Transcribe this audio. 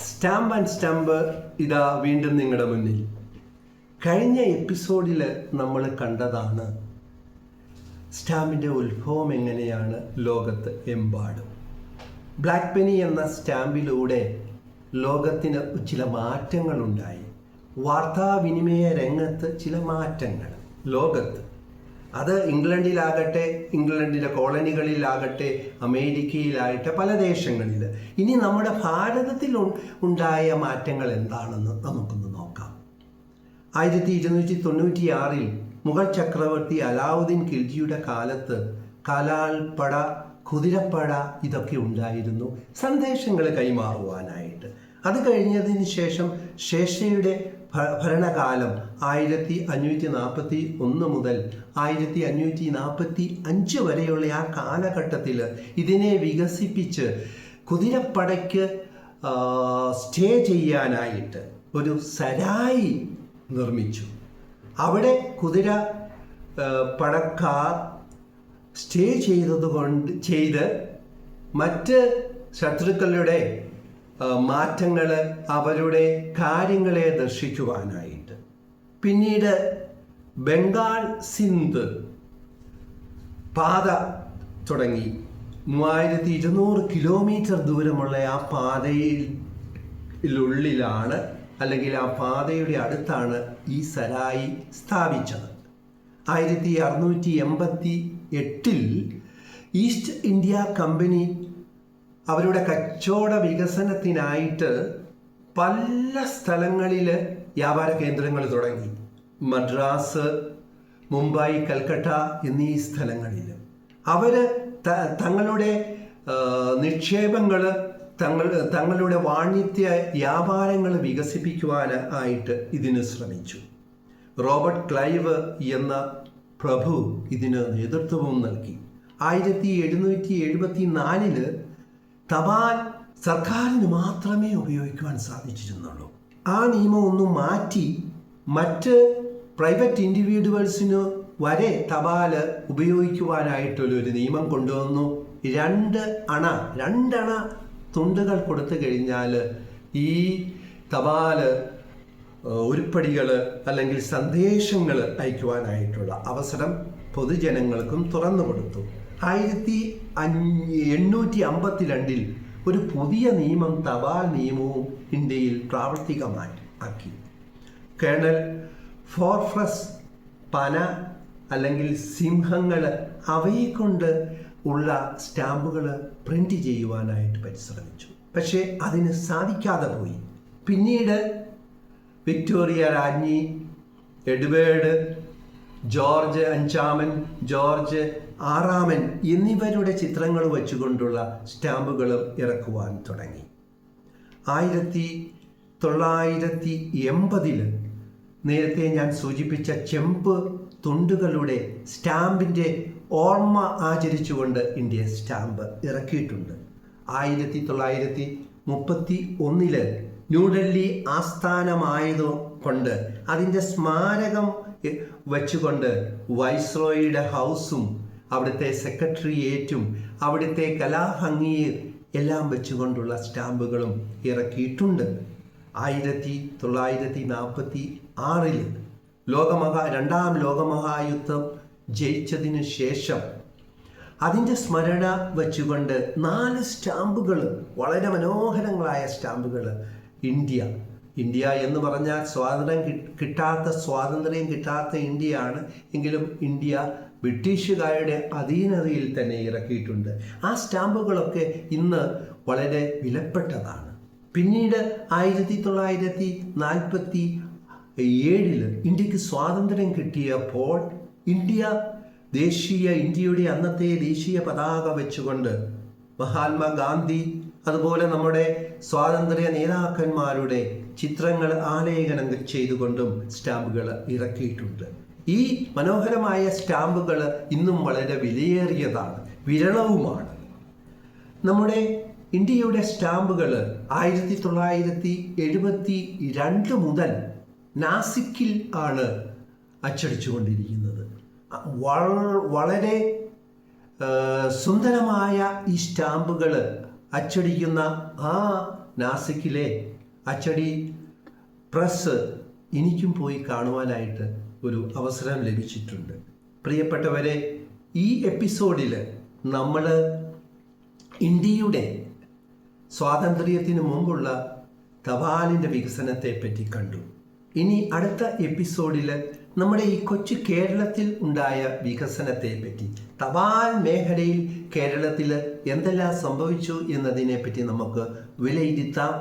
Stamp and stump ഇതാ വീണ്ടും നിങ്ങളുടെ മുന്നിൽ. കഴിഞ്ഞ എപ്പിസോഡിൽ നമ്മൾ കണ്ടതാണ് സ്റ്റാമ്പിൻ്റെ ഉത്ഭവം എങ്ങനെയാണ് ലോകത്ത് എമ്പാടും. ബ്ലാക്ക് പെനി എന്ന സ്റ്റാമ്പിലൂടെ ലോകത്തിന് ചില മാറ്റങ്ങളുണ്ടായി. വാർത്താവിനിമയ രംഗത്ത് ചില മാറ്റങ്ങൾ ലോകത്ത്, അത് ഇംഗ്ലണ്ടിലാകട്ടെ, ഇംഗ്ലണ്ടിലെ കോളനികളിലാകട്ടെ, അമേരിക്കയിലാകട്ടെ, പല ദേശങ്ങളിൽ. ഇനി നമ്മുടെ ഭാരതത്തിൽ ഉണ്ടായ മാറ്റങ്ങൾ എന്താണെന്ന് നമുക്കൊന്ന് നോക്കാം. 1296 മുഗൾ ചക്രവർത്തി അലാവുദ്ദീൻ ഖിൽജിയുടെ കാലത്ത് കാലാൾപ്പട, കുതിരപ്പട ഇതൊക്കെ ഉണ്ടായിരുന്നു സന്ദേശങ്ങൾ കൈമാറുവാനായിട്ട്. അത് കഴിഞ്ഞതിന് ശേഷം ശേഷയുടെ ഭരണകാലം 1541 മുതൽ 1545 വരെയുള്ള ആ കാലഘട്ടത്തിൽ ഇതിനെ വികസിപ്പിച്ച് കുതിരപ്പടയ്ക്ക് സ്റ്റേ ചെയ്യാനായിട്ട് ഒരു സരായി നിർമ്മിച്ചു. അവിടെ കുതിര പടക്കാർ സ്റ്റേ ചെയ്ത് മറ്റ് ശത്രുക്കളുടെ മാറ്റങ്ങൾ, അവരുടെ കാര്യങ്ങളെ ദർശിക്കുവാനായിട്ട്. പിന്നീട് ബംഗാൾ സിന്ധ് പാത തുടങ്ങി. 3200 കിലോമീറ്റർ ദൂരമുള്ള ആ പാതയിലുള്ളിലാണ്, അല്ലെങ്കിൽ ആ പാതയുടെ അടുത്താണ് ഈ സരായി സ്ഥാപിച്ചത്. 1688 ഈസ്റ്റ് ഇന്ത്യ കമ്പനി അവരുടെ കച്ചവട വികസനത്തിനായിട്ട് പല സ്ഥലങ്ങളിൽ വ്യാപാര കേന്ദ്രങ്ങൾ തുടങ്ങി. മദ്രാസ്, മുംബൈ, കൽക്കട്ട എന്നീ സ്ഥലങ്ങളിൽ അവർ തങ്ങളുടെ നിക്ഷേപങ്ങൾ, തങ്ങളുടെ വാണിജ്യ വ്യാപാരങ്ങൾ വികസിപ്പിക്കുവാനായിട്ട് ഇതിന് ശ്രമിച്ചു. റോബർട്ട് ക്ലൈവ് എന്ന പ്രഭു ഇതിന് നേതൃത്വവും നൽകി. 1774 തപാൽ സർക്കാരിന് മാത്രമേ ഉപയോഗിക്കുവാൻ സാധിച്ചിരുന്നുള്ളൂ. ആ നിയമം ഒന്ന് മാറ്റി മറ്റ് പ്രൈവറ്റ് ഇൻഡിവിജ്വൽസിന് വരെ തപാൽ ഉപയോഗിക്കുവാനായിട്ടുള്ളൊരു നിയമം കൊണ്ടുവന്നു. 2 അണ തുണ്ടുകൾ കൊടുത്തു കഴിഞ്ഞാൽ ഈ തപാൽ ഉരുപ്പടികൾ അല്ലെങ്കിൽ സന്ദേശങ്ങൾ അയക്കുവാനായിട്ടുള്ള അവസരം പൊതുജനങ്ങൾക്കും തുറന്നു കൊടുത്തു. 1852 ഒരു പുതിയ നിയമം, തപാൽ നിയമവും ഇന്ത്യയിൽ പ്രാവർത്തികമാക്കി. കേണൽ ഫോർഫ്രസ് പന അല്ലെങ്കിൽ സിംഹങ്ങൾ, അവയെ കൊണ്ട് ഉള്ള സ്റ്റാമ്പുകൾ പ്രിന്റ് ചെയ്യുവാനായിട്ട് പരിശ്രമിച്ചു. പക്ഷേ അതിന് സാധിക്കാതെ പോയി. പിന്നീട് വിക്ടോറിയ രാജ്ഞി, എഡ്വേർഡ്, ജോർജ് 5 ജോർജ് 6 എന്നിവരുടെ ചിത്രങ്ങൾ വെച്ചുകൊണ്ടുള്ള സ്റ്റാമ്പുകളും ഇറക്കുവാൻ തുടങ്ങി. 1980 നേരത്തെ ഞാൻ സൂചിപ്പിച്ച ചെമ്പ് തുണ്ടുകളുടെ സ്റ്റാമ്പിൻ്റെ ഓർമ്മ ആചരിച്ചുകൊണ്ട് ഇന്ത്യ സ്റ്റാമ്പ് ഇറക്കിയിട്ടുണ്ട്. 1931 ന്യൂഡൽഹി ആസ്ഥാനമായതുകൊണ്ട് അതിൻ്റെ സ്മാരകം വച്ചുകൊണ്ട് വൈസ്രോയിയുടെ ഹൗസും അവിടുത്തെ സെക്രട്ടേറിയറ്റും അവിടുത്തെ കലാഭംഗിയും എല്ലാം വെച്ചുകൊണ്ടുള്ള സ്റ്റാമ്പുകളും ഇറക്കിയിട്ടുണ്ട്. 1946 രണ്ടാം ലോകമഹായുദ്ധം ജയിച്ചതിന് ശേഷം അതിൻ്റെ സ്മരണ വച്ചുകൊണ്ട് 4 സ്റ്റാമ്പുകൾ, വളരെ മനോഹരങ്ങളായ സ്റ്റാമ്പുകൾ ഇന്ത്യ എന്ന് പറഞ്ഞാൽ സ്വാതന്ത്ര്യം കിട്ടാത്ത ഇന്ത്യയാണ്. എങ്കിലും ഇന്ത്യ ബ്രിട്ടീഷുകാരുടെ അധീനതയിൽ തന്നെ ഇറക്കിയിട്ടുണ്ട്. ആ സ്റ്റാമ്പുകളൊക്കെ ഇന്ന് വളരെ വിലപ്പെട്ടതാണ്. പിന്നീട് 1947 ഇന്ത്യക്ക് സ്വാതന്ത്ര്യം കിട്ടിയപ്പോൾ ഇന്ത്യയുടെ അന്നത്തെ ദേശീയ പതാക വെച്ചുകൊണ്ട് മഹാത്മാഗാന്ധി, അതുപോലെ നമ്മുടെ സ്വാതന്ത്ര്യ നേതാക്കന്മാരുടെ ചിത്രങ്ങൾ ആലേഖനം ചെയ്തുകൊണ്ടും സ്റ്റാമ്പുകൾ ഇറക്കിയിട്ടുണ്ട്. ഈ മനോഹരമായ സ്റ്റാമ്പുകൾ ഇന്നും വളരെ വിലയേറിയതാണ്, വിരളവുമാണ്. നമ്മുടെ ഇന്ത്യയുടെ സ്റ്റാമ്പുകൾ 1972 മുതൽ നാസിക്കിൽ ആണ് അച്ചടിച്ചുകൊണ്ടിരിക്കുന്നത്. വളരെ സുന്ദരമായ ഈ സ്റ്റാമ്പുകൾ അച്ചടിക്കുന്ന ആ നാസിക്കിലെ അച്ചടി പ്രസ് എനിക്കും പോയി കാണുവാനായിട്ട് ഒരു അവസരം ലഭിച്ചിട്ടുണ്ട്. പ്രിയപ്പെട്ടവരെ, ഈ എപ്പിസോഡിൽ നമ്മൾ ഇന്ത്യയുടെ സ്വാതന്ത്ര്യത്തിന് മുമ്പുള്ള തപാലിൻ്റെ വികസനത്തെ പറ്റി കണ്ടു. ഇനി അടുത്ത എപ്പിസോഡിൽ നമ്മുടെ ഈ കൊച്ചു കേരളത്തിൽ ഉണ്ടായ വികസനത്തെ പറ്റി, തപാൽ മേഖലയിൽ കേരളത്തിൽ എന്തെല്ലാം സംഭവിച്ചു എന്നതിനെ പറ്റി നമുക്ക് വിലയിരുത്താം.